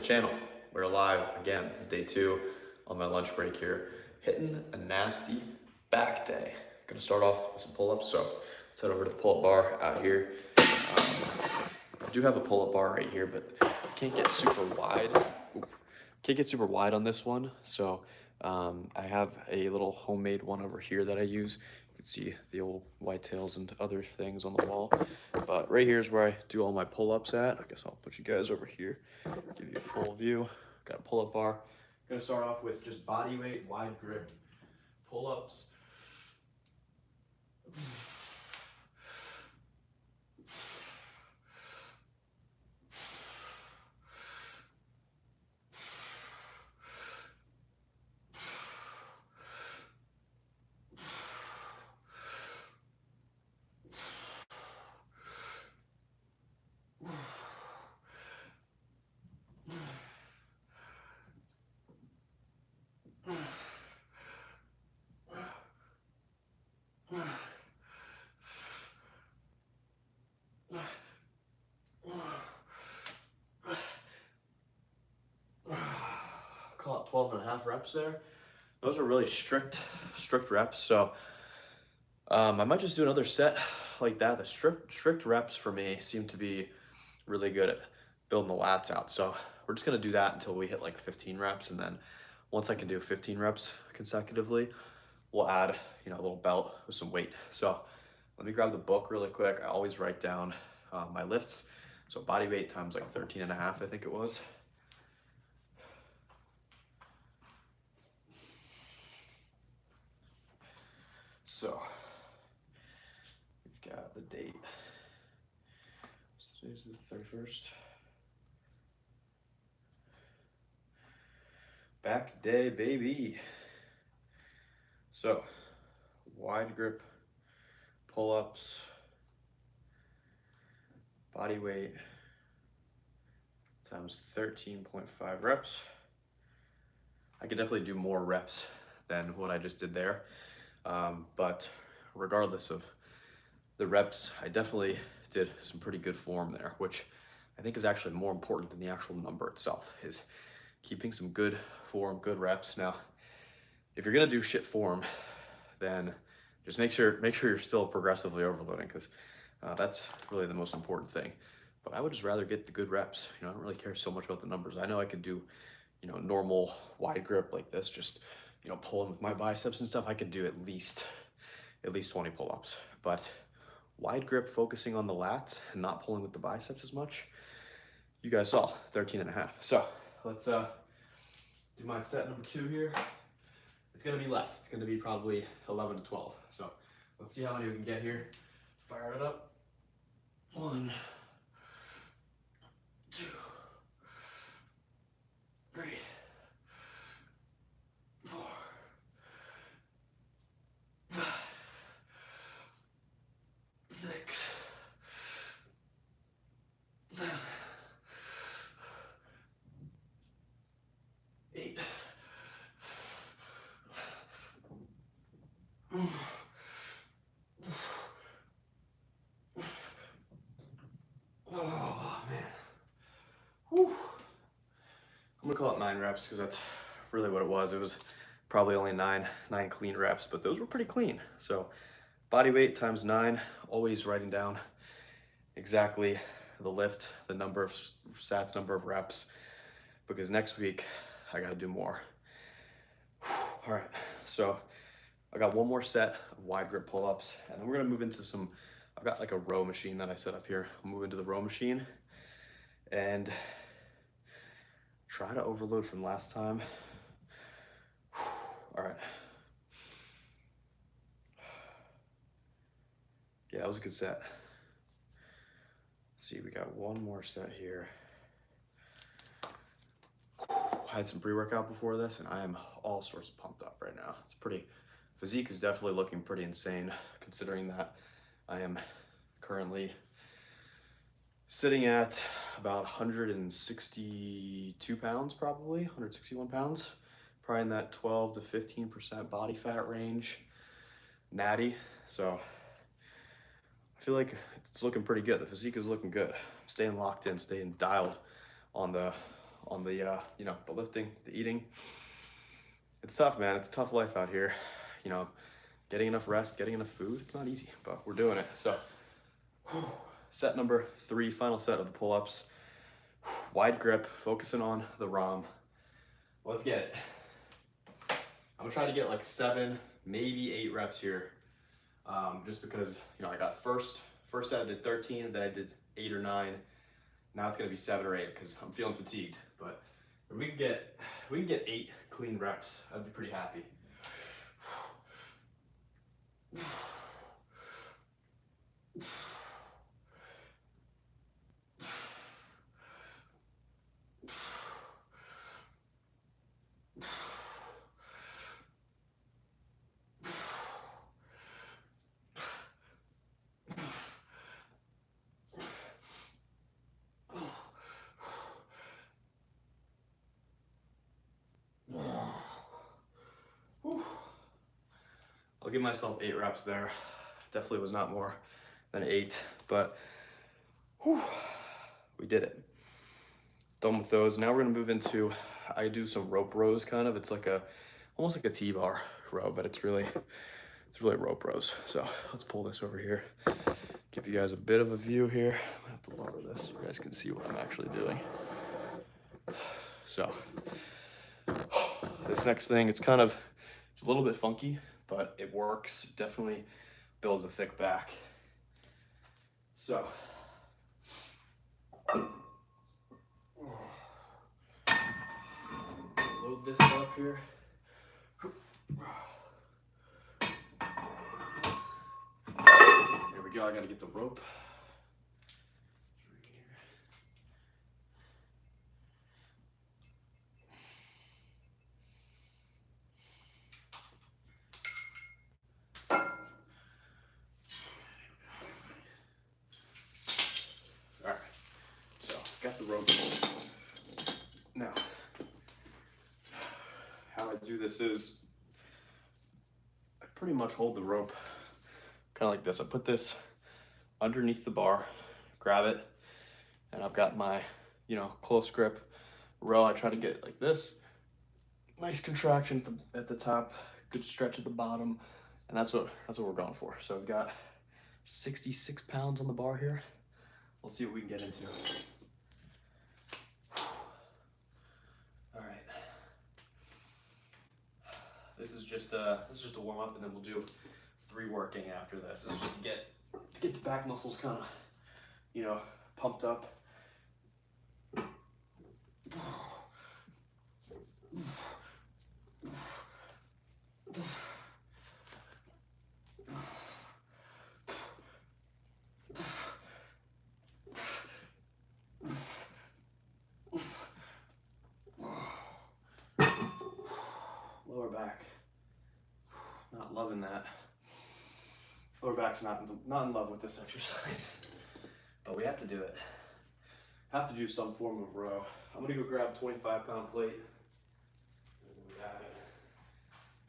channel. We're live again. This is day 2 on my lunch break here. Hitting a nasty back day. Gonna start off with some pull-ups, so let's head over to the pull-up bar out here. I do have a pull-up bar right here, but I can't get super wide. Can't get super wide on this one, so I have a little homemade one over here that I use. You can see the old whitetails and other things on the wall. But right here is where I do all my pull-ups at. I guess I'll put you guys over here, give you a full view. Got a pull-up bar. Gonna start off with just body weight, wide grip pull-ups. Call it 12.5 reps there. Those are really strict reps. So I might just do another set like that. The strict reps for me seem to be really good at building the lats out. So we're just gonna do that until we hit like 15 reps, and then once I can do 15 reps consecutively, we'll add a little belt with some weight. So let me grab the book really quick. I always write down my lifts. So body weight times like 13.5, I think it was. So we've got the date. Today's the 31st. Back day, baby. So wide grip pull-ups, body weight times 13.5 reps. I could definitely do more reps than what I just did there. But regardless of the reps, I definitely did some pretty good form there, which I think is actually more important than the actual number itself, is keeping some good form, good reps. Now, if you're gonna do shit form, then just make sure you're still progressively overloading, because that's really the most important thing. But I would just rather get the good reps. I don't really care so much about the numbers. I know I could do, normal wide grip like this, just pulling with my biceps and stuff. I could do at least 20 pull-ups. But wide grip, focusing on the lats and not pulling with the biceps as much, you guys saw 13.5. So let's do my set number 2 here. It's gonna be less. It's gonna be probably 11 to 12. So let's see how many we can get here. Fire it up. 1, 2, 3, 4, 5, 6, 7, 8. Oh man. Whew. I'm gonna call it 9 reps because that's really what it was. It was probably only 9 clean reps, but those were pretty clean. So body weight times 9, always writing down exactly the lift, the number of sets, number of reps, because next week I gotta do more. All right, so I got one more set of wide grip pull-ups, and then we're gonna move into some, I've got like a row machine that I set up here. I'll move into the row machine and try to overload from last time. All right. Yeah, that was a good set. Let's see, we got one more set here. I had some pre-workout before this, and I am all sorts of pumped up right now. It's pretty, physique is definitely looking pretty insane, considering that I am currently sitting at about 162 pounds, probably 161 pounds, probably in that 12 to 15% body fat range, natty. So I feel like it's looking pretty good. The physique is looking good. I'm staying locked in, staying dialed on the on the, you know, the lifting, the eating. It's tough, man. It's a tough life out here. You know, getting enough rest, getting enough food, it's not easy, but we're doing it. So set number 3, final set of the pull-ups. Wide grip, focusing on the ROM. Let's get it. I'm gonna try to get like 7, maybe 8 reps here. Just because, you know, I got first set I did 13, then I did 8 or 9. Now it's gonna be 7 or 8 because I'm feeling fatigued. But if we can get 8 clean reps, I'd be pretty happy. I'll give myself 8 reps there. Definitely was not more than 8, but whew, we did it. Done with those. Now we're gonna move into, I do some rope rows kind of. It's like almost like a T-bar row, but it's really rope rows. So let's pull this over here. Give you guys a bit of a view here. I have to lower this so you guys can see what I'm actually doing. So this next thing, it's a little bit funky, but it works. It definitely builds a thick back. So load this up here. There we go. I gotta get the rope. Alright, so got the rope. Now, how I do this is I pretty much hold the rope kind of like this. I put this underneath the bar, grab it, and I've got my, you know, close grip row. I try to get it like this. Nice contraction at the top, good stretch at the bottom, and that's what we're going for. So we've got 66 pounds on the bar here. We'll see what we can get into. All right. This is just a warm up, and then we'll do 3 working after this. This is just to get the back muscles kind of, you know, pumped up. Lower back, not loving that. Lower back's not in love with this exercise, but we have to do it. Have to do some form of row. I'm gonna go grab a 25-pound plate.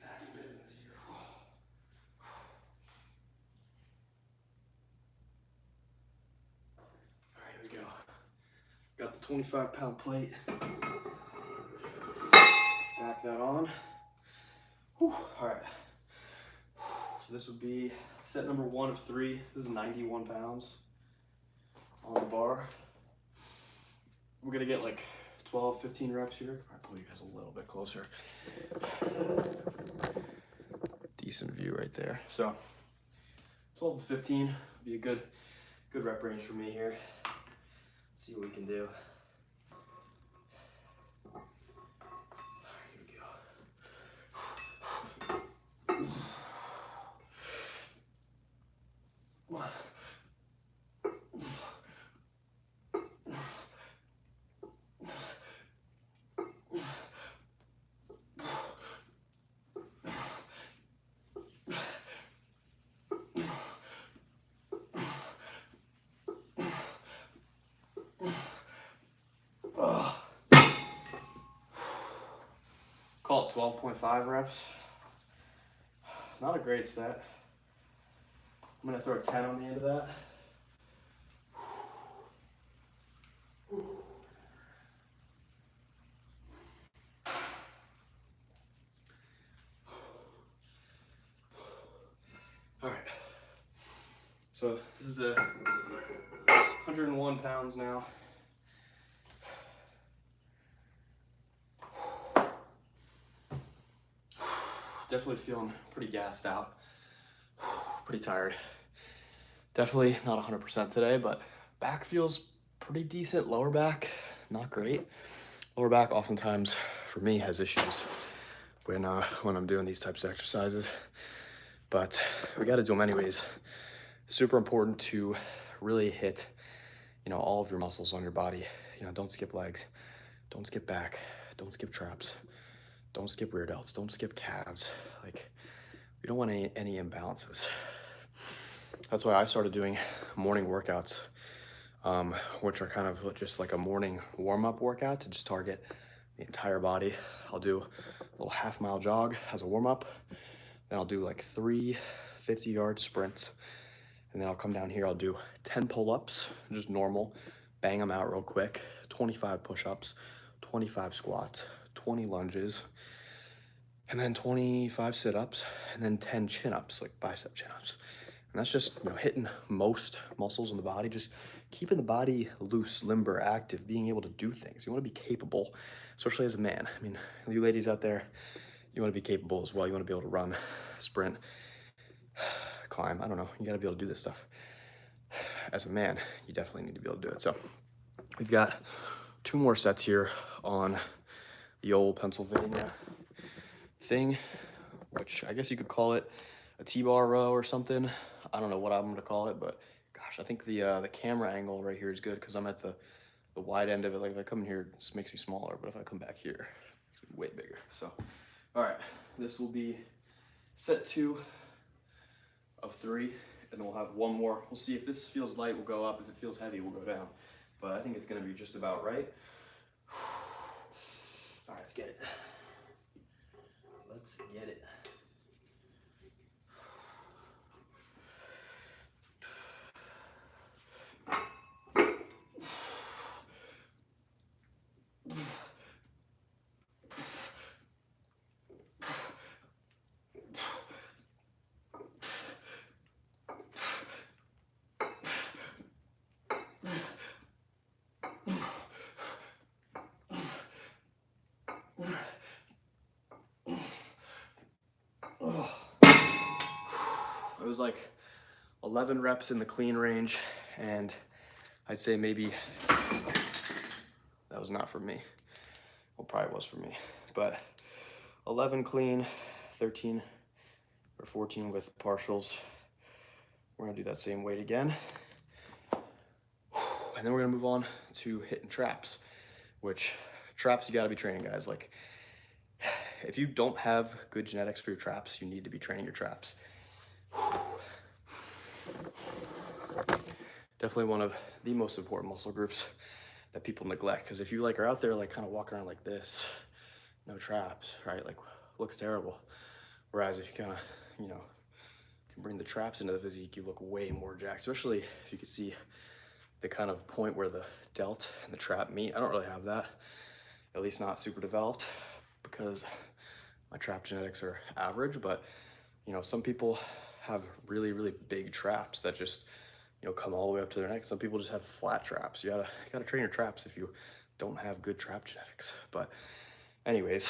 Back in business here. All right, here we go. Got the 25-pound plate. Stack that on. Whew. All right. So this would be set number 1 of 3. This is 91 pounds on the bar. We're gonna get like 12, 15 reps here. I'll pull you guys a little bit closer. Decent view right there. So 12 to 15 would be a good rep range for me here. Let's see what we can do. Call it 12.5 reps. Not a great set. I'm gonna throw a 10 on the end of that. So this is a 101 pounds now. Definitely feeling pretty gassed out, pretty tired. Definitely not 100% today, but back feels pretty decent. Lower back, not great. Lower back oftentimes for me has issues when I'm doing these types of exercises, but we got to do them anyways. Super important to really hit, all of your muscles on your body. Don't skip legs, don't skip back, don't skip traps, don't skip rear delts, don't skip calves. Like, we don't want any imbalances. That's why I started doing morning workouts, which are kind of just like a morning warm-up workout to just target the entire body. I'll do a little half-mile jog as a warm-up, then I'll do like 3 50-yard sprints, and then I'll come down here, I'll do 10 pull-ups, just normal, bang them out real quick, 25 push-ups, 25 squats, 20 lunges, and then 25 sit-ups, and then 10 chin-ups, like bicep chin-ups. And that's just, hitting most muscles in the body, just keeping the body loose, limber, active, being able to do things. You want to be capable, especially as a man. I mean, you ladies out there, you want to be capable as well. You want to be able to run, sprint, climb. I don't know. You got to be able to do this stuff. As a man, you definitely need to be able to do it. So we've got 2 more sets here on the old Pennsylvania thing, which I guess you could call it a T-bar row or something. I don't know what I'm gonna call it, but gosh, I think the camera angle right here is good because I'm at the wide end of it. Like, if I come in here, it just makes me smaller, but if I come back here, it's way bigger. So, all right, this will be set 2 of 3, and then we'll have 1 more. We'll see if this feels light, we'll go up. If it feels heavy, we'll go down. But I think it's gonna be just about right. All right, let's get it. Let's get it. It was like 11 reps in the clean range, and I'd say maybe that was not for me. Well, probably was for me, but 11 clean, 13 or 14 with partials. We're gonna do that same weight again. And then we're gonna move on to hitting traps, which traps you gotta be training, guys. Like, if you don't have good genetics for your traps, you need to be training your traps. Definitely one of the most important muscle groups that people neglect, because if you are out there kind of walking around like this, no traps, right? Like, looks terrible. Whereas if you kind of, can bring the traps into the physique, you look way more jacked, especially if you can see the kind of point where the delt and the trap meet. I don't really have that, at least not super developed, because my trap genetics are average, but some people have really, really big traps that just, come all the way up to their neck. Some people just have flat traps. You gotta train your traps if you don't have good trap genetics. But anyways,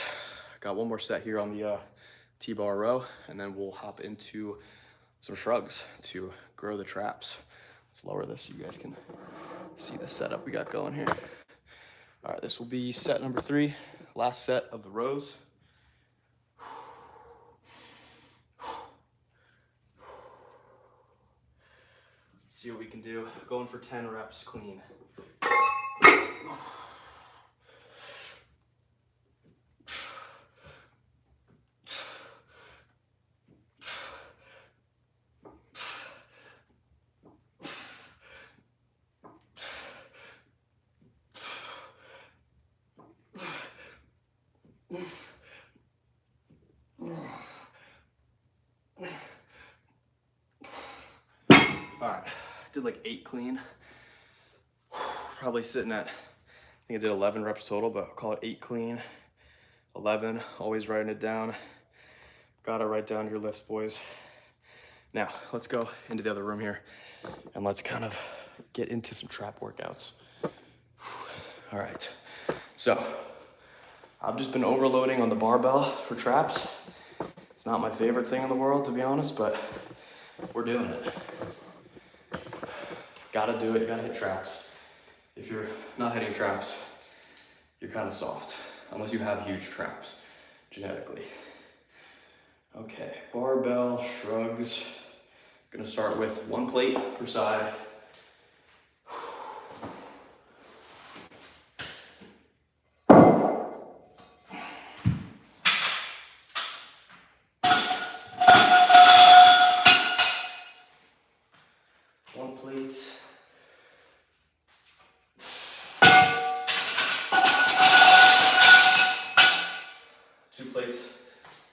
got 1 more set here on the T-bar row, and then we'll hop into some shrugs to grow the traps. Let's lower this so you guys can see the setup we got going here. All right, this will be set number 3, last set of the rows. See what we can do. Going for 10 reps clean. All right, did like 8 clean. Probably sitting at, I think I did 11 reps total, but I'll call it 8 clean, 11, always writing it down. Gotta write down your lifts, boys. Now, let's go into the other room here and let's kind of get into some trap workouts. All right, so I've just been overloading on the barbell for traps. It's not my favorite thing in the world, to be honest, but we're doing it. Gotta do it, gotta hit traps. If you're not hitting traps, you're kind of soft, unless you have huge traps, genetically. Okay, barbell shrugs. Gonna start with 1 plate per side.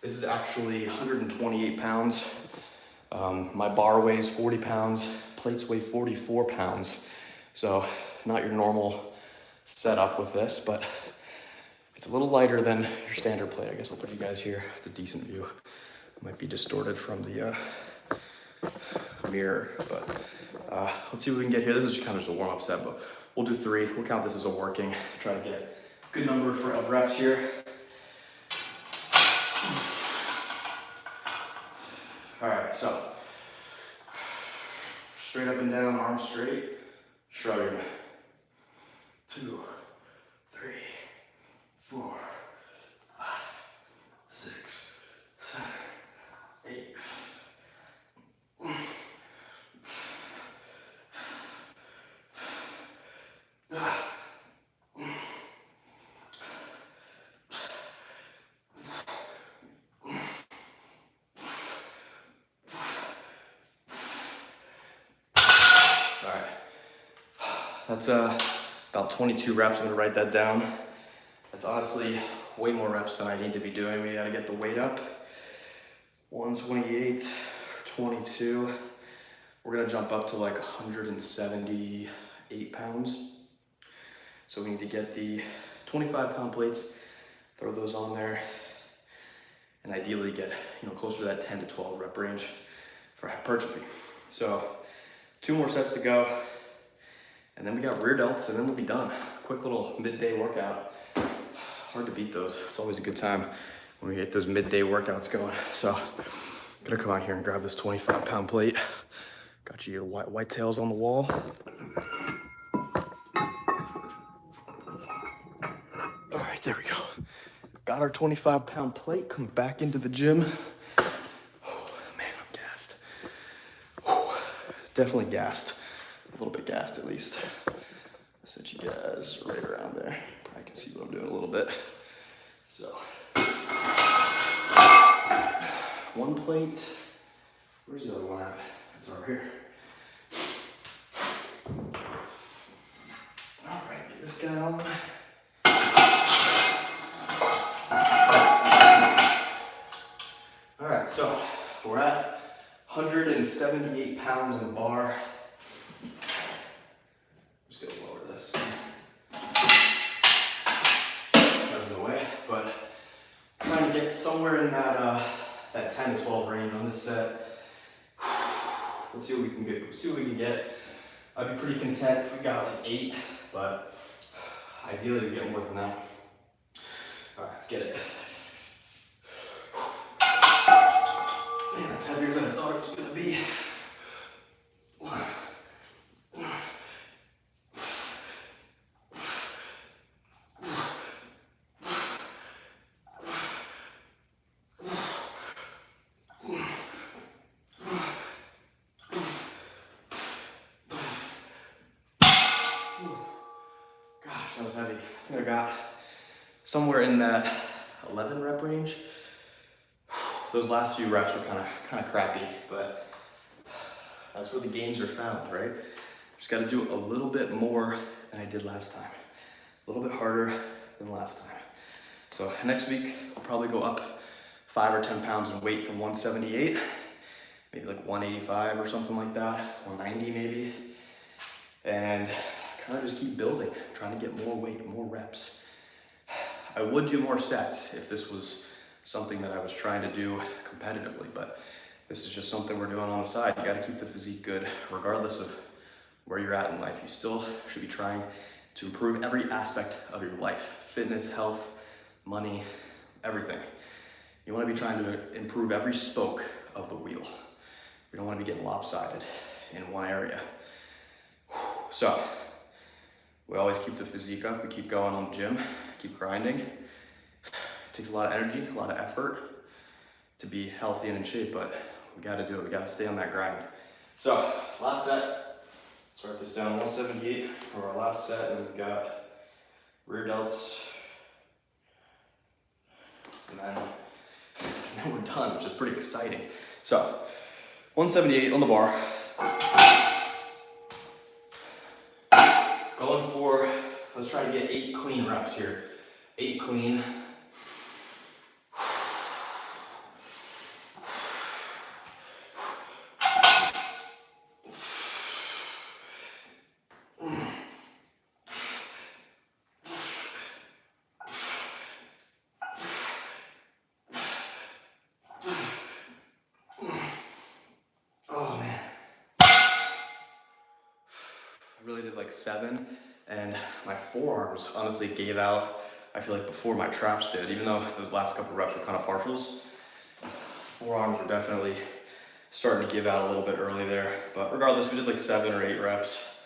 This is actually 128 pounds. My bar weighs 40 pounds, plates weigh 44 pounds. So not your normal setup with this, but it's a little lighter than your standard plate. I guess I'll put you guys here. It's a decent view. It might be distorted from the mirror, but let's see what we can get here. This is kind of just a warm-up set, but we'll do 3. We'll count this as a working. Try to get a good number of reps here. All right, so straight up and down, arms straight, shrugging. 2, 3, 4, 5, 6, 7, 8. That's about 22 reps. I'm gonna write that down. That's honestly way more reps than I need to be doing. We gotta get the weight up. 128, 22. We're gonna jump up to like 178 pounds. So we need to get the 25-pound plates, throw those on there, and ideally get closer to that 10 to 12 rep range for hypertrophy. So 2 more sets to go. And then we got rear delts, and then we'll be done. Quick little midday workout. Hard to beat those. It's always a good time when we get those midday workouts going. So I'm gonna come out here and grab this 25-pound plate. Got your white tails on the wall. All right, there we go. Got our 25-pound plate. Come back into the gym. Oh, man, I'm gassed. Definitely gassed. A little bit gassed at least. I set you guys right around there. Probably can see what I'm doing a little bit. So, 1 plate. Where's the other one at? It's over here. All right, get this guy on. All right, so we're at 178 pounds in the bar. Somewhere in that 10 to 12 range on this set. Let's see what we can get. I'd be pretty content if we got like 8, but ideally we get more than that. All right, let's get it. Man, that's heavier than I thought it was gonna be. That was heavy. I think I got somewhere in that 11 rep range. Those last few reps were kind of crappy, but that's where the gains are found, right? Just got to do a little bit more than I did last time. A little bit harder than last time. So next week, I'll probably go up 5 or 10 pounds in weight from 178, maybe like 185 or something like that, 190 maybe. And kind of just keep building, trying to get more weight, more reps. I would do more sets if this was something that I was trying to do competitively, but This is just something we're doing on the side. You gotta keep the physique good, regardless of where you're at in life. You still should be trying to improve every aspect of your life. Fitness, health, money, everything. You wanna be trying to improve every spoke of the wheel. You don't wanna be getting lopsided in one area. So, we always keep the physique up. We keep going on the gym, keep grinding. It takes a lot of energy, a lot of effort to be healthy and in shape, but we gotta do it. We gotta stay on that grind. So, last set. Let's write this down, 178 for our last set, and we've got rear delts. And then we're done, which is pretty exciting. So, 178 on the bar. Going for, let's try to get 8 clean reps here. 8 clean. Oh man. I really did like 7, and my forearms honestly gave out, I feel like, before my traps did. Even though those last couple reps were kind of partials, forearms were definitely starting to give out a little bit early there. But regardless, we did like 7 or 8 reps,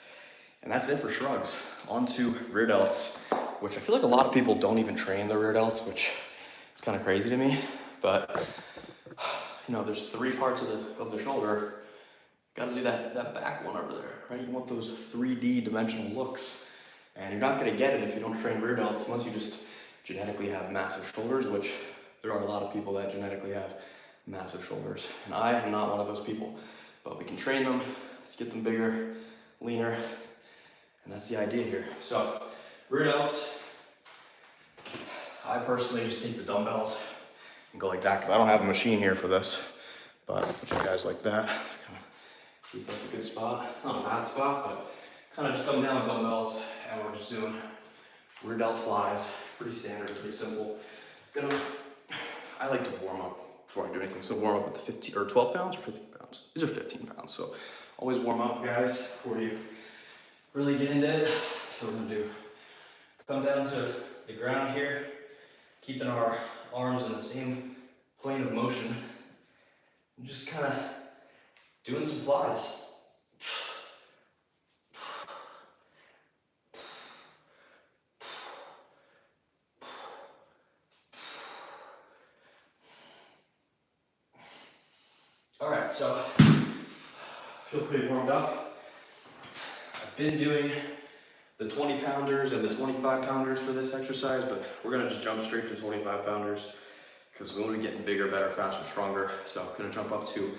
and that's it for shrugs. On to rear delts, which I feel like a lot of people don't even train the rear delts, which is kind of crazy to me. But you know, there's 3 parts of the shoulder. Got to do that back one over there, right? You want those 3D dimensional looks, and you're not going to get it if you don't train rear delts, unless you just genetically have massive shoulders, which there are a lot of people that genetically have massive shoulders, and I am not one of those people. But we can train them to get them bigger, leaner, and that's the idea here. So, rear delts. I personally just take the dumbbells and go like that, because I don't have a machine here for this, but I'll put you guys like that. See if that's a good spot. It's not a bad spot, but kind of just coming down with dumbbells, and we're just doing rear delt flies. Pretty standard, pretty simple. I like to warm up before I do anything. So warm up with the 15 or 12 pounds or 15 pounds. These are 15 pounds. So always warm up, guys, before you really get into it. So we're gonna come down to the ground here, keeping our arms in the same plane of motion, and just kind of doing some flies. All right, so feel pretty warmed up. I've been doing the 20 pounders and the 25 pounders for this exercise, but we're gonna just jump straight to 25 pounders because we want to be getting bigger, better, faster, stronger. So I'm gonna jump up to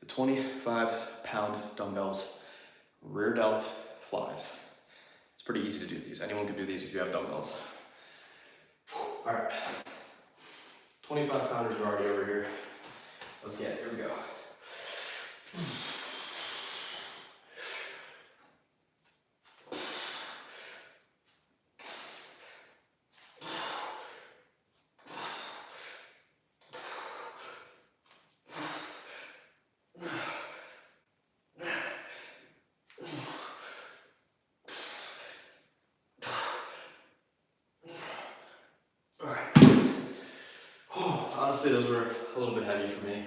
the 25-pound dumbbells, rear delt flies. It's pretty easy to do these. Anyone can do these if you have dumbbells. All right, 25 pounders are already over here. Let's get it, here we go. Honestly, those were a little bit heavy for me.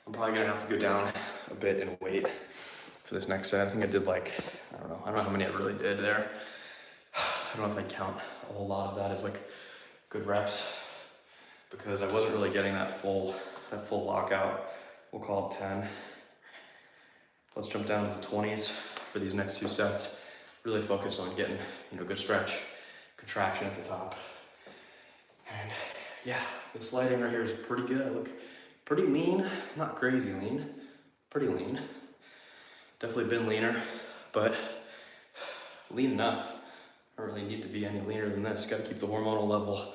I'm probably gonna have to go down a bit in weight for this next set. I think I did like, I don't know how many I really did there. I don't know if I count a whole lot of that as like good reps, because I wasn't really getting that full lockout. We'll call it 10. Let's jump down to the 20s for these next 2 sets. Really focus on getting, good stretch, contraction at the top. And yeah, this lighting right here is pretty good. I look pretty lean, not crazy lean, pretty lean. Definitely been leaner, but lean enough. I don't really need to be any leaner than this. Got to keep the hormonal level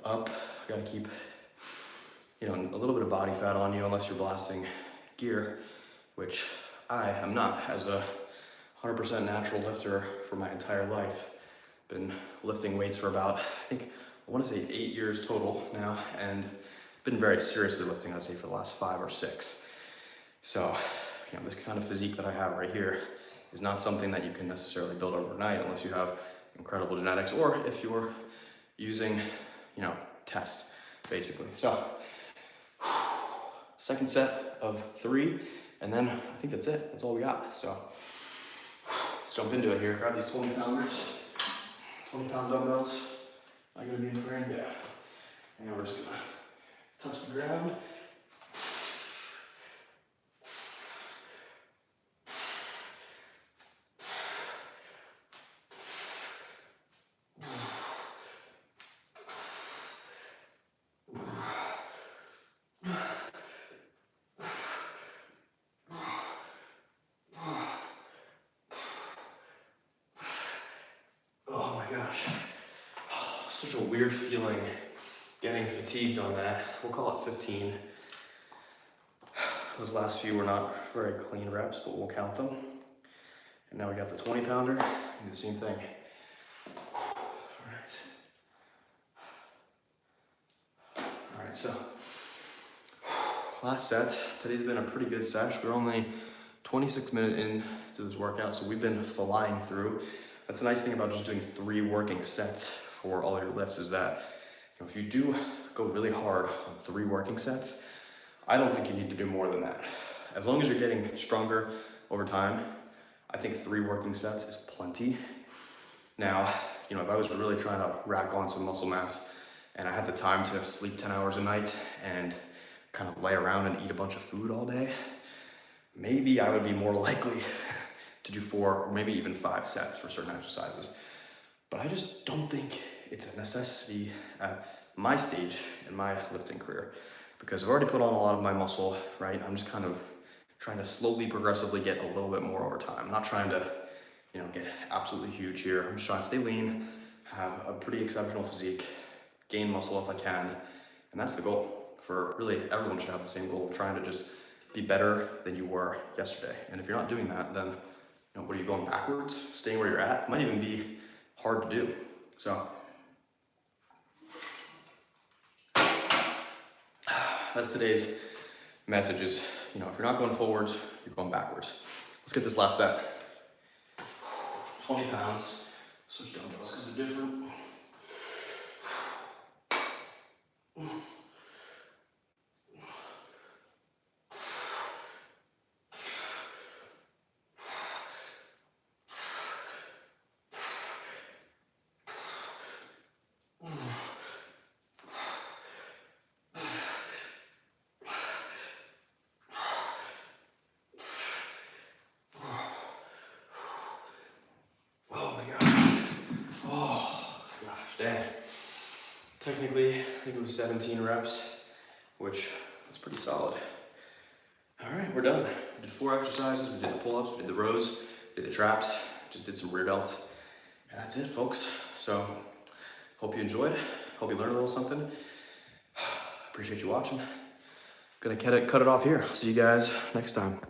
up. Got to keep, a little bit of body fat on you unless you're blasting gear, which I am not, as a 100% natural lifter for my entire life. Been lifting weights for about, I want to say 8 years total now, and been very seriously lifting, I'd say, for the last 5 or 6. So, this kind of physique that I have right here is not something that you can necessarily build overnight unless you have incredible genetics, or if you're using, test, basically. So, second set of 3, and then I think that's it. That's all we got. So, let's jump into it here. Grab these 20-pounders, 20-pound dumbbells. Am I gonna be in frame? Yeah. And we're just gonna touch the ground. Oh my gosh. Such a weird feeling getting fatigued on that. We'll call it 15. Those last few were not very clean reps, but we'll count them. And now we got the 20-pounder, do the same thing. All right, so last set. Today's been a pretty good sesh. We're only 26 minutes into this workout, so we've been flying through. That's the nice thing about just doing 3 working sets for all your lifts, is that if you do go really hard on 3 working sets, I don't think you need to do more than that. As long as you're getting stronger over time, I think 3 working sets is plenty. Now, if I was really trying to rack on some muscle mass and I had the time to sleep 10 hours a night and kind of lay around and eat a bunch of food all day, maybe I would be more likely to do 4 or maybe even 5 sets for certain exercises. But I just don't think it's a necessity at my stage in my lifting career, because I've already put on a lot of my muscle, right? I'm just kind of trying to slowly, progressively get a little bit more over time. I'm not trying to, get absolutely huge here. I'm just trying to stay lean, have a pretty exceptional physique, gain muscle if I can, and that's the goal. For really, everyone should have the same goal, trying to just be better than you were yesterday. And if you're not doing that, then what are you going backwards? Staying where you're at might even be hard to do. So that's today's message is, if you're not going forwards, you're going backwards. Let's get this last set. 20 pounds. Switch dumbbells because they're different. Dang. Technically, I think it was 17 reps, which is pretty solid. All right, we're done. We did 4 exercises. We did the pull-ups, we did the rows, we did the traps, just did some rear delts. And that's it, folks. So, hope you enjoyed. Hope you learned a little something. Appreciate you watching. Gonna cut it off here. See you guys next time.